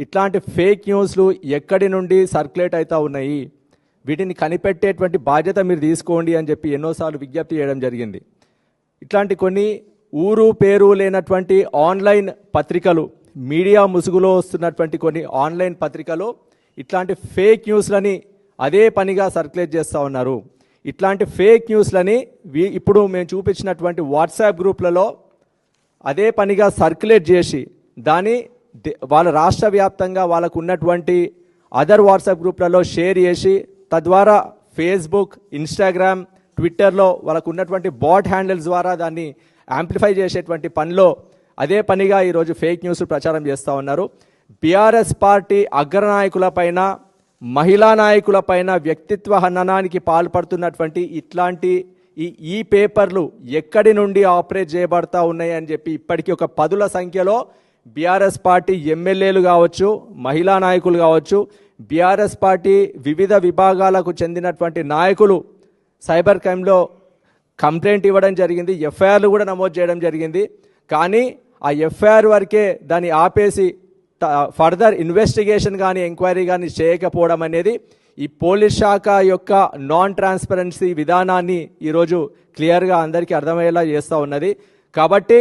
ఇట్లాంటి ఫేక్ న్యూస్లు ఎక్కడి నుండి సర్క్యులేట్ అవుతూ ఉన్నాయి, వీటిని కనిపెట్టేటువంటి బాధ్యత మీరు తీసుకోండి అని చెప్పి ఎన్నోసార్లు విజ్ఞప్తి చేయడం జరిగింది. ఇట్లాంటి కొన్ని ఊరు పేరు లేనటువంటి ఆన్లైన్ పత్రికలు, మీడియా ముసుగులో వస్తున్నటువంటి కొన్ని ఆన్లైన్ పత్రికలు ఇట్లాంటి ఫేక్ న్యూస్లని అదే పనిగా సర్క్యులేట్ చేస్తూ ఉన్నారు. ఇట్లాంటి ఫేక్ న్యూస్లని ఇప్పుడు మేము చూపించినటువంటి వాట్సాప్ గ్రూప్లలో అదే పనిగా సర్క్యులేట్ చేసి దాన్ని వాళ్ళ రాష్ట్ర వ్యాప్తంగా వాళ్ళకు ఉన్నటువంటి అదర్ వాట్సాప్ గ్రూప్లలో షేర్ చేసి తద్వారా ఫేస్బుక్, ఇన్స్టాగ్రామ్, ట్విట్టర్లో వాళ్ళకు ఉన్నటువంటి బాట్ హ్యాండిల్స్ ద్వారా దాన్ని యాంప్లిఫై చేసేటువంటి పనిలో అదే పనిగా ఈరోజు ఫేక్ న్యూస్ ప్రచారం చేస్తూ ఉన్నారు. బీఆర్ఎస్ పార్టీ అగ్రనాయకులపైన, మహిళా నాయకులపైన వ్యక్తిత్వ హననానికి పాల్పడుతున్నటువంటి ఇట్లాంటి ఈ పేపర్లు ఎక్కడి నుండి ఆపరేట్ చేయబడతా ఉన్నాయి అని చెప్పి ఇప్పటికీ ఒక 10ల సంఖ్యలో బీఆర్ఎస్ పార్టీ ఎమ్మెల్యేలు కావచ్చు, మహిళా నాయకులు కావచ్చు, బీఆర్ఎస్ పార్టీ వివిధ విభాగాలకు చెందినటువంటి నాయకులు సైబర్ క్రైమ్లో కంప్లైంట్ ఇవ్వడం జరిగింది, ఎఫ్ఐఆర్లు కూడా నమోదు చేయడం జరిగింది. కానీ ఆ ఎఫ్ఐఆర్ వరకే దాన్ని ఆపేసి ఫర్దర్ ఇన్వెస్టిగేషన్ కానీ ఎంక్వైరీ కానీ చేయకపోవడం అనేది ఈ పోలీస్ శాఖ యొక్క నాన్ ట్రాన్స్పరెన్సీ విధానాన్ని ఈరోజు క్లియర్గా అందరికీ అర్థమయ్యేలా చేస్తూ ఉన్నది. కాబట్టి